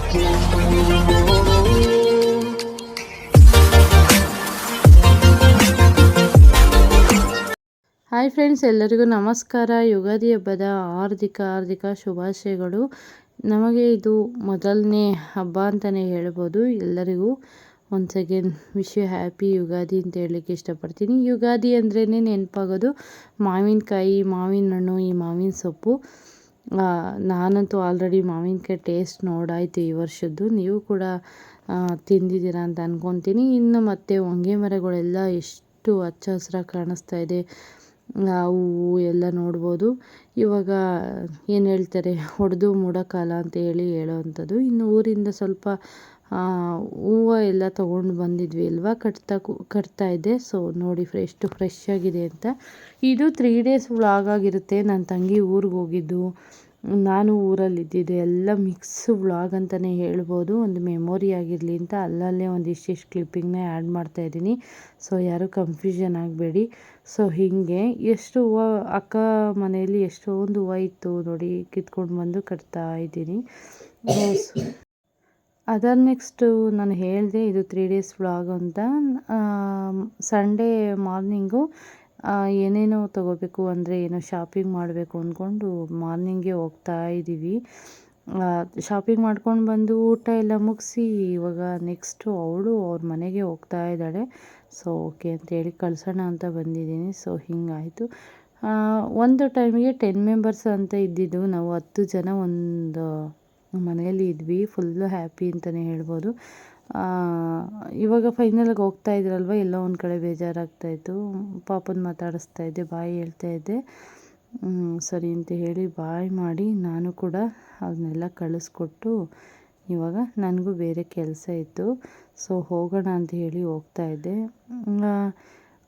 Hi friends, ಎಲ್ಲರಿಗೂ ನಮಸ್ಕಾರ. ಯುಗಾದಿ ಹಬ್ಬದ ಹಾರ್ದಿಕ ಶುಭಾಶಯಗಳು. ನಮಗೆ ಇದು ಮೊದಲನೇ ಹಬ್ಬ ಅಂತಲೇ ಹೇಳ್ಬೋದು. ಎಲ್ಲರಿಗೂ once again wish you happy Ugadi ಅಂತ ಹೇಳಲಿಕ್ಕೆ ಇಷ್ಟಪಡ್ತೀನಿ. ಯುಗಾದಿ ಅಂದ್ರೇ ನೆನಪಾಗೋದು ಮಾವಿನಕಾಯಿ, ಮಾವಿನ ಹಣ್ಣು, ಈ ಮಾವಿನ ಸೊಪ್ಪು. ನಾನಂತೂ ಆಲ್ರೆಡಿ ಮಾವಿನಕಾಯಿ ಟೇಸ್ಟ್ ನೋಡಾಯಿತು ಈ ವರ್ಷದ್ದು. ನೀವು ಕೂಡ ತಿಂದಿದ್ದೀರಾ ಅಂತ ಅಂದ್ಕೊತೀನಿ. ಇನ್ನು ಮತ್ತೆ ಹೊಂಗೆ ಮರಗಳೆಲ್ಲ ಎಷ್ಟು ಹಚ್ಚ ಹಸಿರಾಗಿ ಕಾಣಿಸ್ತಾ ಇದೆ. ಹೂವು ಎಲ್ಲ ನೋಡ್ಬೋದು. ಇವಾಗ ಏನು ಹೇಳ್ತಾರೆ, ಹೊಡೆದು ಮೂಡೋಕಾಲ ಅಂತ ಹೇಳೋವಂಥದ್ದು. ಇನ್ನು ಊರಿಂದ ಸ್ವಲ್ಪ ಹೂವು ಎಲ್ಲ ತೊಗೊಂಡು ಬಂದಿದ್ವಿ ಅಲ್ವಾ, ಕಟ್ತಾ ಇದ್ದೆ. ಸೊ ನೋಡಿ ಎಷ್ಟು ಫ್ರೆಶ್ ಆಗಿದೆ ಅಂತ. ಇದು 3 ಡೇಸ್ ವ್ಲಾಗ್ ಆಗಿರುತ್ತೆ. ನನ್ನ ತಂಗಿ ಊರಿಗೆ ಹೋಗಿದ್ದು, ನಾನು ಊರಲ್ಲಿದ್ದಿದ್ದು ಎಲ್ಲ ಮಿಕ್ಸ್ ವ್ಲಾಗ್ ಅಂತಲೇ ಹೇಳ್ಬೋದು. ಒಂದು ಮೆಮೊರಿ ಆಗಿರಲಿ ಅಂತ ಅಲ್ಲಲ್ಲೇ ಒಂದಿಷ್ಟು ಕ್ಲಿಪ್ಪಿಂಗ್ನ ಆ್ಯಡ್ ಮಾಡ್ತಾಯಿದ್ದೀನಿ. ಸೊ ಯಾರೂ ಕನ್ಫ್ಯೂಷನ್ ಆಗಬೇಡಿ. ಸೊ ಹೀಗೆ ಎಷ್ಟು ಹೂವು ಅಕ್ಕ ಮನೆಯಲ್ಲಿ ಎಷ್ಟೊಂದು ಹೂವು ಇತ್ತು ನೋಡಿ, ಕಿತ್ಕೊಂಡು ಬಂದು ಕಟ್ತಾ ಇದ್ದೀನಿ. ಅದರ ನೆಕ್ಸ್ಟು ನಾನು ಹೇಳಿದೆ ಇದು 3 ಡೇಸ್ ವ್ಲಾಗ್ ಅಂತ. ಸಂಡೇ ಮಾರ್ನಿಂಗು ಏನೇನೋ ತೊಗೋಬೇಕು ಅಂದರೆ ಏನೋ ಶಾಪಿಂಗ್ ಮಾಡಬೇಕು ಅಂದ್ಕೊಂಡು ಮಾರ್ನಿಂಗೇ ಹೋಗ್ತಾ ಇದ್ದೀವಿ. ಶಾಪಿಂಗ್ ಮಾಡ್ಕೊಂಡು ಬಂದು ಊಟ ಎಲ್ಲ ಮುಗಿಸಿ ಇವಾಗ ನೆಕ್ಸ್ಟು ಅವಳು ಅವ್ರ ಮನೆಗೆ ಹೋಗ್ತಾ ಇದ್ದಾಳೆ. ಸೊ ಓಕೆ ಅಂತೇಳಿ ಕಳ್ಸೋಣ ಅಂತ ಬಂದಿದ್ದೀನಿ. ಸೊ ಹಿಂಗಾಯಿತು. ಒಂದು ಟೈಮಿಗೆ 10 ಮೆಂಬರ್ಸ್ ಅಂತ ಇದ್ದಿದ್ದು, ನಾವು 10 ಜನ ಒಂದು ಮನೆಯಲ್ಲಿ ಇದ್ವಿ. ಫುಲ್ಲು ಹ್ಯಾಪಿ ಅಂತಲೇ ಹೇಳ್ಬೋದು. ಇವಾಗ ಫೈನಲಾಗಿ ಹೋಗ್ತಾ ಇದ್ರಲ್ವ, ಎಲ್ಲೋ ಒಂದು ಕಡೆ ಬೇಜಾರಾಗ್ತಾಯಿತ್ತು. ಪಾಪನ ಮಾತಾಡಿಸ್ತಾ ಇದ್ದೆ, ಬಾಯ್ ಹೇಳ್ತಾ ಇದ್ದೆ. ಸರಿ ಅಂತ ಹೇಳಿ ಬಾಯ್ ಮಾಡಿ ನಾನು ಕೂಡ ಅದನ್ನೆಲ್ಲ ಕಳಿಸ್ಕೊಟ್ಟು ಇವಾಗ ನನಗೂ ಬೇರೆ ಕೆಲಸ ಇತ್ತು. ಸೊ ಹೋಗೋಣ ಅಂತ ಹೇಳಿ ಹೋಗ್ತಾ ಇದ್ದೆ.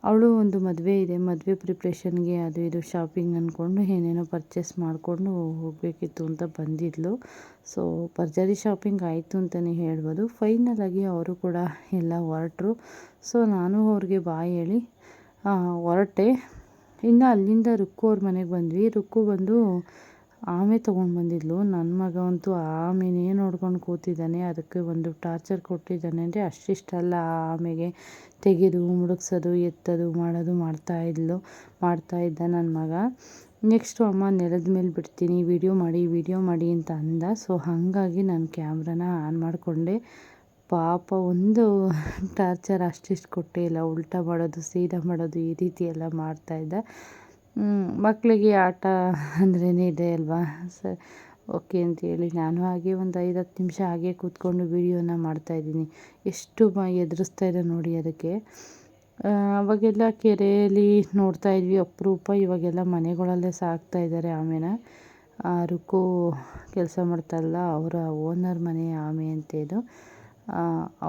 ಅವಳು ಒಂದು ಮದುವೆ ಇದೆ, ಮದುವೆ ಪ್ರಿಪ್ರೇಷನ್ಗೆ ಅದು ಇದು ಶಾಪಿಂಗ್ ಅಂದ್ಕೊಂಡು ಏನೇನೋ ಪರ್ಚೇಸ್ ಮಾಡಿಕೊಂಡು ಹೋಗಬೇಕಿತ್ತು ಅಂತ ಬಂದಿದ್ಲು. ಸೊ ಭರ್ಜರಿ ಶಾಪಿಂಗ್ ಆಯಿತು ಅಂತಲೇ ಹೇಳ್ಬೋದು. ಫೈನಲಾಗಿ ಅವರು ಕೂಡ ಎಲ್ಲ ಹೊರಟರು. ಸೊ ನಾನು ಅವ್ರಿಗೆ ಬಾಯ್ ಹೇಳಿ ಹೊರಟೆ. ಇನ್ನು ಅಲ್ಲಿಂದ ರುಕ್ಕು ಅವ್ರ ಮನೆಗೆ ಬಂದ್ವಿ. ರುಕ್ಕು ಬಂದು ಆಮೆ ತೊಗೊಂಡು ಬಂದಿದ್ಲು. ನನ್ನ ಮಗ ಅಂತೂ ಆಮೆನೇ ನೋಡ್ಕೊಂಡು ಕೂತಿದ್ದಾನೆ. ಅದಕ್ಕೆ ಒಂದು ಟಾರ್ಚರ್ ಕೊಟ್ಟಿದ್ದಾನೆ ಅಂದರೆ ಅಷ್ಟಿಷ್ಟಲ್ಲ. ಆ ಆಮೆಗೆ ತೆಗೆದು ಮುಳುಗ್ಸೋದು, ಎತ್ತೋದು, ಮಾಡೋದು ಮಾಡ್ತಾ ಇದ್ದ ನನ್ನ ಮಗ. ನೆಕ್ಸ್ಟು ಅಮ್ಮ ನೆಲದ ಮೇಲೆ ಬಿಡ್ತೀನಿ, ವಿಡಿಯೋ ಮಾಡಿ ಅಂತ ಅಂದ. ಸೊ ಹಾಗಾಗಿ ನಾನು ಕ್ಯಾಮ್ರಾನ ಆನ್ ಮಾಡಿಕೊಂಡೆ. ಪಾಪ ಒಂದು ಟಾರ್ಚರ್ ಅಷ್ಟಿಷ್ಟು ಕೊಟ್ಟೇ ಇಲ್ಲ. ಉಲ್ಟಾ ಮಾಡೋದು, ಸೀದಾ ಮಾಡೋದು, ಈ ರೀತಿ ಎಲ್ಲ ಮಾಡ್ತಾಯಿದ್ದ. ಮಕ್ಕಳಿಗೆ ಆಟ ಅಂದ್ರೇ ಇದೆ ಅಲ್ವಾ. ಓಕೆ ಅಂತೇಳಿ ನಾನು ಹಾಗೆ ಒಂದು 5-10 ನಿಮಿಷ ಹಾಗೆ ಕೂತ್ಕೊಂಡು ವೀಡಿಯೋನ ಮಾಡ್ತಾಯಿದ್ದೀನಿ. ಎಷ್ಟು ಎದುರಿಸ್ತಾ ಇದೆ ನೋಡಿ ಅದಕ್ಕೆ. ಅವಾಗೆಲ್ಲ ಕೆರೆಯಲ್ಲಿ ನೋಡ್ತಾಯಿದ್ವಿ ಅಪರೂಪ. ಇವಾಗೆಲ್ಲ ಮನೆಗಳಲ್ಲೇ ಸಾಕ್ತಾಯಿದ್ದಾರೆ ಆಮೆನ. ರುಕ್ಕು ಕೆಲಸ ಮಾಡ್ತಾರಲ್ಲ, ಅವರ ಓನರ್ ಮನೆ ಆಮೆ ಅಂತ ಇದು.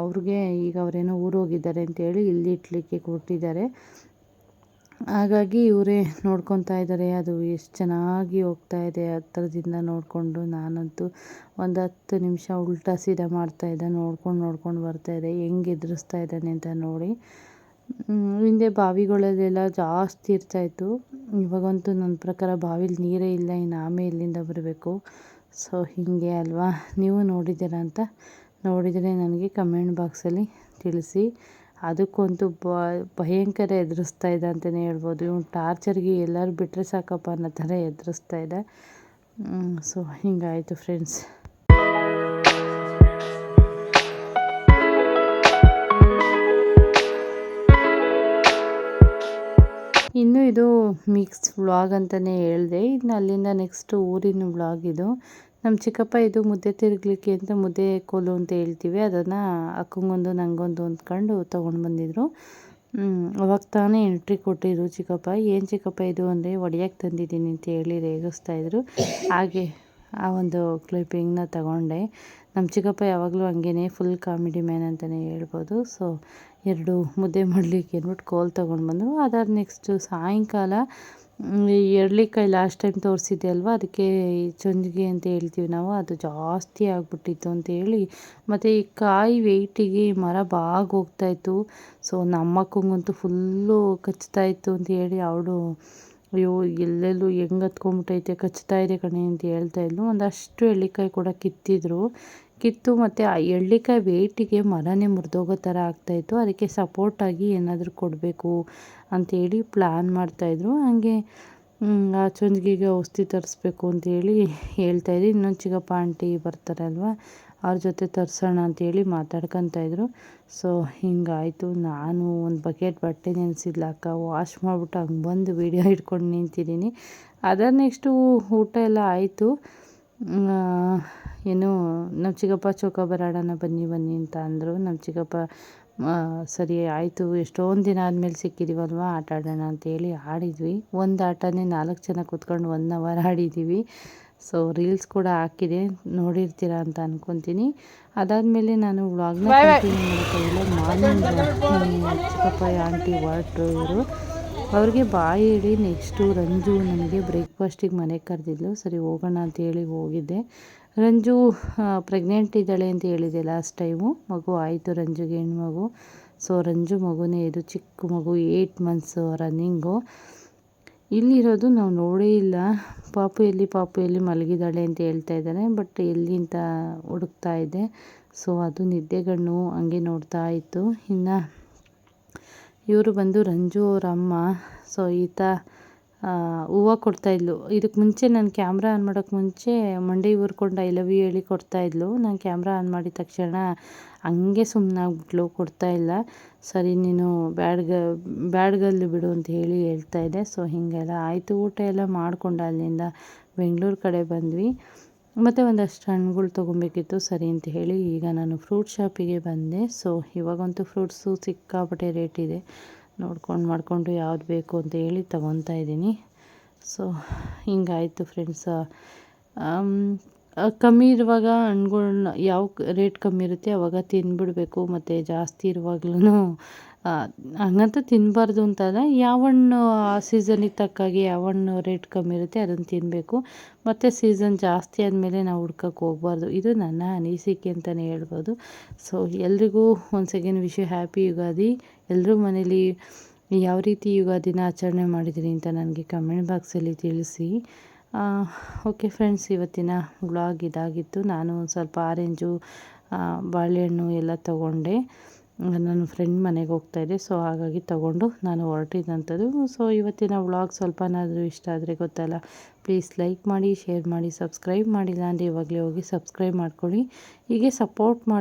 ಅವ್ರಿಗೆ ಈಗ ಅವರೇನೋ ಊರು ಹೋಗಿದ್ದಾರೆ ಅಂತೇಳಿ ಇಲ್ಲಿ ಇಟ್ಲಿಕ್ಕೆ ಕೊಟ್ಟಿದ್ದಾರೆ. ಹಾಗಾಗಿ ಇವರೇ ನೋಡ್ಕೊತಾ ಇದ್ದಾರೆ. ಅದು ಎಷ್ಟು ಚೆನ್ನಾಗಿ ಹೋಗ್ತಾ ಇದೆ ಹತ್ರದಿಂದ ನೋಡಿಕೊಂಡು. ನಾನಂತೂ ಒಂದು 10 ನಿಮಿಷ ಉಲ್ಟಾ ಸೀದಾ ಮಾಡ್ತಾಯಿದ್ದೆ, ನೋಡ್ಕೊಂಡು ಬರ್ತಾಯಿದ್ದೆ ಹೆಂಗೆ ಎದುರಿಸ್ತಾ ಇದ್ದಾನೆ ಅಂತ ನೋಡಿ. ಹಿಂದೆ ಬಾವಿಗಳಲ್ಲೆಲ್ಲ ಜಾಸ್ತಿ ಇರ್ತಾಯಿತ್ತು. ಇವಾಗಂತೂ ನನ್ನ ಪ್ರಕಾರ ಬಾವಿಲಿ ನೀರೇ ಇಲ್ಲ, ಇನ್ನು ಆಮೆ ಎಲ್ಲಿಂದ ಬರಬೇಕು. ಸೊ ಹೀಗೆ ಅಲ್ವಾ. ನೀವು ನೋಡಿದ್ದೀರಾ ಅಂತ ನೋಡಿದರೆ ನನಗೆ ಕಮೆಂಟ್ ಬಾಕ್ಸಲ್ಲಿ ತಿಳಿಸಿ. ಅದಕ್ಕಂತೂ ಭಯಂಕರ ಎದುರಿಸ್ತಾ ಇದ್ದ ಅಂತಲೇ ಹೇಳ್ಬೋದು. ಇವನು ಟಾರ್ಚರ್ಗೆ ಎಲ್ಲರೂ ಬಿಟ್ಟರೆ ಸಾಕಪ್ಪ ಅನ್ನೋ ಥರ ಎದುರಿಸ್ತಾ ಇದ್ದ. ಸೊ ಹಿಂಗಾಯಿತು ಫ್ರೆಂಡ್ಸ್. ಇನ್ನು ಇದು ಮಿಕ್ಸ್ ವ್ಲಾಗ್ ಅಂತಲೇ ಹೇಳಿದೆ. ಇನ್ನು ಅಲ್ಲಿಂದ ನೆಕ್ಸ್ಟು ಊರಿನ ವ್ಲಾಗ್ ಇದು. ನಮ್ಮ ಚಿಕ್ಕಪ್ಪ ಇದು ಮುದ್ದೆ ತಿರುಗಲಿಕ್ಕೆ ಅಂತ ಮುದ್ದೆ ಕೋಲು ಅಂತ ಹೇಳ್ತೀವಿ, ಅದನ್ನು ಅಕ್ಕಂಗೊಂದು ನನಗೊಂದು ಅಂದ್ಕೊಂಡು ತೊಗೊಂಡು ಬಂದಿದ್ರು. ಅವಾಗ ತಾನೇ ಎಂಟ್ರಿ ಕೊಟ್ಟಿದ್ರು ಚಿಕ್ಕಪ್ಪ. ಏನು ಚಿಕ್ಕಪ್ಪ ಇದು ಅಂದರೆ ಒಡೆಯಕ್ಕೆ ತಂದಿದ್ದೀನಿ ಅಂತ ಹೇಳಿ ರೇಗಿಸ್ತಾಯಿದ್ರು. ಹಾಗೆ ಆ ಒಂದು ಕ್ಲಿಪ್ಪಿಂಗ್ನ ತಗೊಂಡೆ. ನಮ್ಮ ಚಿಕ್ಕಪ್ಪ ಯಾವಾಗಲೂ ಹಂಗೇ ಫುಲ್ ಕಾಮಿಡಿ ಮ್ಯಾನ್ ಅಂತಲೇ ಹೇಳ್ಬೋದು. ಸೊ 2 ಮುದ್ದೆ ಮಾಡಲಿಕ್ಕೆ ಅಂದ್ಬಿಟ್ಟು ಕೋಲು ತೊಗೊಂಡು ಬಂದರು. ಅದಾದ ನೆಕ್ಸ್ಟು ಸಾಯಂಕಾಲ ಎಳ್ಳಿಕಾಯಿ ಲಾಸ್ಟ್ ಟೈಮ್ ತೋರಿಸಿದ್ದೆ ಅಲ್ವಾ, ಅದಕ್ಕೆ ಚೊಂಜಿಗೆ ಅಂತ ಹೇಳ್ತೀವಿ ನಾವು, ಅದು ಜಾಸ್ತಿ ಆಗಿಬಿಟ್ಟಿತ್ತು ಅಂತೇಳಿ. ಮತ್ತು ಈ ಕಾಯಿ ವೆಯ್ಟಿಗೆ ಮರ ಬಾಗಿ ಹೋಗ್ತಾಯಿತ್ತು. ಸೊ ನಮ್ಮ ಅಕ್ಕಂಗಂತೂ ಫುಲ್ಲು ಕಚ್ತಾಯಿತ್ತು ಅಂತ ಹೇಳಿ ಅವಳು ಅಯ್ಯೋ ಎಲ್ಲೆಲ್ಲೂ ಹೆಂಗೆ ಹತ್ಕೊಂಬಿಟ್ಟೈತೆ ಕಚ್ತಾ ಇದೆ ಕಣೆ ಅಂತ ಹೇಳ್ತಾಯಿದ್ಲು. ಒಂದಷ್ಟು ಎಳ್ಳಿಕಾಯಿ ಕೂಡ ಕಿತ್ತು ಮತ್ತು ಆ ಎಳ್ಳಿಕಾಯಿ ವೇಯ್ಟಿಗೆ ಮರನೇ ಮುರಿದೋಗೋ ಥರ ಆಗ್ತಾಯಿತ್ತು. ಅದಕ್ಕೆ ಸಪೋರ್ಟಾಗಿ ಏನಾದರೂ ಕೊಡಬೇಕು ಅಂಥೇಳಿ ಪ್ಲ್ಯಾನ್ ಮಾಡ್ತಾಯಿದ್ರು. ಹಾಗೆ ಆ ಚುಂಚ್ಗಿಗೆ ಔಷಧಿ ತರಿಸ್ಬೇಕು ಅಂತೇಳಿ ಹೇಳ್ತಾಯಿದ್ದೆ. ಇನ್ನೊಂದು ಚಿಕ್ಕಪ್ಪ ಆಂಟಿ ಬರ್ತಾರೆ ಅಲ್ವಾ, ಅವ್ರ ಜೊತೆ ತರಿಸೋಣ ಅಂತೇಳಿ ಮಾತಾಡ್ಕೊತಾಯಿದ್ರು. ಸೊ ಹಿಂಗಾಯಿತು. ನಾನು ಒಂದು ಬಕೆಟ್ ಬಟ್ಟೆ ನೆನೆಸಿದ್ಲಕ್ಕ, ವಾಶ್ ಮಾಡಿಬಿಟ್ಟು ಹಂಗೆ ಬಂದು ವೀಡಿಯೋ ಹಿಡ್ಕೊಂಡು ನಿಂತಿದ್ದೀನಿ. ಅದಾದ ನೆಕ್ಸ್ಟು ಊಟ ಎಲ್ಲ ಆಯಿತು. ಏನು ನಮ್ಮ ಚಿಕ್ಕಪ್ಪ ಚೌಕಾಬಾರ ಆಡೋಣ ಬನ್ನಿ ಅಂತ ಅಂದರು. ನಮ್ಮ ಚಿಕ್ಕಪ್ಪ ಸರಿ ಆಯಿತು, ಎಷ್ಟೊಂದು ದಿನ ಆದಮೇಲೆ ಸಿಕ್ಕಿದ್ದೀವಲ್ವ, ಆಟ ಆಡೋಣ ಅಂತೇಳಿ ಆಡಿದ್ವಿ. ಒಂದು ಆಟನೇ 4 ಜನ ಕೂತ್ಕೊಂಡು 1 ಅವರ್ ಆಡಿದ್ದೀವಿ. ಸೊ ರೀಲ್ಸ್ ಕೂಡ ಹಾಕಿದೆ, ನೋಡಿರ್ತೀರ ಅಂತ ಅಂದ್ಕೊತೀನಿ. ಅದಾದಮೇಲೆ ನಾನು ವ್ಲಾಗ್ನ ಕಂಟಿನ್ಯೂ ಮಾಡೋಕ್ಕಾಗಿಲ್ಲ. ಮಾರ್ನಿಂಗ್ ಚಿಕ್ಕಪ್ಪ ಆಂಟಿ ಹೊರಟ್ರು ಇವರು. ಅವ್ರಿಗೆ ಬಾಯಿ ಹೇಳಿ ನೆಕ್ಸ್ಟು ರಂಜು ನನಗೆ ಬ್ರೇಕ್ಫಾಸ್ಟಿಗೆ ಮನೆಗೆ ಕರೆದಿದ್ಲು. ಸರಿ ಹೋಗೋಣ ಅಂತೇಳಿ ಹೋಗಿದ್ದೆ. ರಂಜು ಪ್ರೆಗ್ನೆಂಟ್ ಇದ್ದಾಳೆ ಅಂತ ಹೇಳಿದೆ ಲಾಸ್ಟ್ ಟೈಮು. ಮಗು ಆಯಿತು ರಂಜುಗೆ, ಹೆಣ್ಮಗು. ಸೊ ರಂಜು ಮಗುನೇ ಇದು, ಚಿಕ್ಕ ಮಗು, 8 ಮಂತ್ಸು ರನ್ನಿಂಗು. ಇಲ್ಲಿರೋದು ನಾವು ನೋಡೇ ಇಲ್ಲ. ಪಾಪು ಎಲ್ಲಿ ಮಲಗಿದ್ದಾಳೆ ಅಂತ ಹೇಳ್ತಾ ಇದ್ದಾರೆ. ಬಟ್ ಎಲ್ಲಿ ಅಂತ ಹುಡುಕ್ತಾ ಇದ್ದೆ. ಸೊ ಅದು ನಿದ್ದೆಗಣ್ಣು ಹಂಗೆ ನೋಡ್ತಾ ಇತ್ತು. ಇನ್ನು ಇವರು ಬಂದು ರಂಜು ಅವ್ರ ಅಮ್ಮ. ಸೊ ಈತ ಹೂವು ಕೊಡ್ತಾಯಿದ್ಲು. ಇದಕ್ಕೆ ಮುಂಚೆ ನಾನು ಕ್ಯಾಮ್ರಾ ಆನ್ ಮಾಡೋಕ್ಕೆ ಮುಂಚೆ ಮಂಡಿ ಊರ್ಕೊಂಡು ಐ ಲವ್ ಯು ಹೇಳಿ ಕೊಡ್ತಾಯಿದ್ಲು. ನಾನು ಕ್ಯಾಮ್ರಾ ಆನ್ ಮಾಡಿದ ತಕ್ಷಣ ಹಂಗೆ ಸುಮ್ಮನಾಗ್ಬಿಟ್ಲು, ಕೊಡ್ತಾಯಿಲ್ಲ. ಸರಿ ನೀನು ಬ್ಯಾಡ್ಗಲ್ಲಿ ಬಿಡು ಅಂತ ಹೇಳ್ತಾಯಿದ್ದೆ. ಸೊ ಹೀಗೆಲ್ಲ ಆಯಿತು. ಊಟ ಎಲ್ಲ ಮಾಡಿಕೊಂಡು ಅಲ್ಲಿಂದ ಬೆಂಗಳೂರು ಕಡೆ ಬಂದ್ವಿ. ಮತ್ತು ಒಂದಷ್ಟು ಹಣ್ಣುಗಳು ತೊಗೊಬೇಕಿತ್ತು. ಸರಿ ಅಂತ ಹೇಳಿ ಈಗ ನಾನು ಫ್ರೂಟ್ ಶಾಪಿಗೆ ಬಂದೆ. ಸೊ ಇವಾಗಂತೂ ಫ್ರೂಟ್ಸು ಸಿಕ್ಕಾಪಟ್ಟೆ ರೇಟ್ ಇದೆ. ಮಾಡಿಕೊಂಡು ಯಾವ್ದು ಬೇಕು ಅಂತ ಹೇಳಿ ತೊಗೊತಾ ಇದ್ದೀನಿ. ಸೊ ಹಿಂಗಾಯಿತು ಫ್ರೆಂಡ್ಸ್. ಕಮ್ಮಿ ಇರುವಾಗ ಹಣ್ಗಳ್ನ ಯಾವ ರೇಟ್ ಕಮ್ಮಿ ಇರುತ್ತೆ ಆವಾಗ ತಿಂದುಬಿಡ್ಬೇಕು. ಮತ್ತು ಜಾಸ್ತಿ ಇರುವಾಗ್ಲೂ ಹಂಗಂತ ತಿನ್ನಬಾರ್ದು ಅಂತಲ್ಲ, ಯಾವ ಹಣ್ಣು ಆ ಸೀಸನಿಗೆ ತಕ್ಕಾಗೆ ಯಾವ ಹಣ್ಣು ರೇಟ್ ಕಮ್ಮಿ ಇರುತ್ತೆ ಅದನ್ನು ತಿನ್ನಬೇಕು. ಮತ್ತು ಸೀಸನ್ ಜಾಸ್ತಿ ಆದಮೇಲೆ ನಾವು ಹುಡ್ಕಕ್ಕೆ ಹೋಗ್ಬಾರ್ದು. ಇದು ನನ್ನ ಅನಿಸಿಕೆ ಅಂತಲೇ ಹೇಳ್ಬೋದು. ಸೊ ಎಲ್ರಿಗೂ once again wish you happy Ugadi. ಎಲ್ಲರೂ ಮನೇಲಿ ಯಾವ ರೀತಿ ಯುಗಾದಿನ ಆಚರಣೆ ಮಾಡಿದ್ದೀರಿ ಅಂತ ನನಗೆ ಕಮೆಂಟ್ ಬಾಕ್ಸಲ್ಲಿ ತಿಳಿಸಿ. ಓಕೆ ಫ್ರೆಂಡ್ಸ್, ಇವತ್ತಿನ ವ್ಲಾಗ್ ಇದಾಗಿತ್ತು. ನಾನು ಒಂದು ಸ್ವಲ್ಪ ಆರೆಂಜು, ಬಾಳೆಹಣ್ಣು ಎಲ್ಲ ತೊಗೊಂಡೆ. ನನ್ನ ಫ್ರೆಂಡ್ ಮನೆಗೆ ಹೋಗ್ತಾಯಿದ್ದೆ. ಸೊ ಹಾಗಾಗಿ ತೊಗೊಂಡು ನಾನು ಹೊರಟಿದ್ದಂಥದ್ದು. ಸೊ ಇವತ್ತಿನ ವ್ಲಾಗ್ ಸ್ವಲ್ಪನಾದರೂ ಇಷ್ಟ ಆದರೆ ಗೊತ್ತಲ್ಲ, ಪ್ಲೀಸ್ ಲೈಕ್ ಮಾಡಿ, ಶೇರ್ ಮಾಡಿ, ಸಬ್ಸ್ಕ್ರೈಬ್ ಮಾಡಿಲ್ಲ ಅಂದರೆ ಇವಾಗಲೇ ಹೋಗಿ ಸಬ್ಸ್ಕ್ರೈಬ್ ಮಾಡ್ಕೊಳ್ಳಿ. ಹೀಗೆ ಸಪೋರ್ಟ್ ಮಾಡಿ.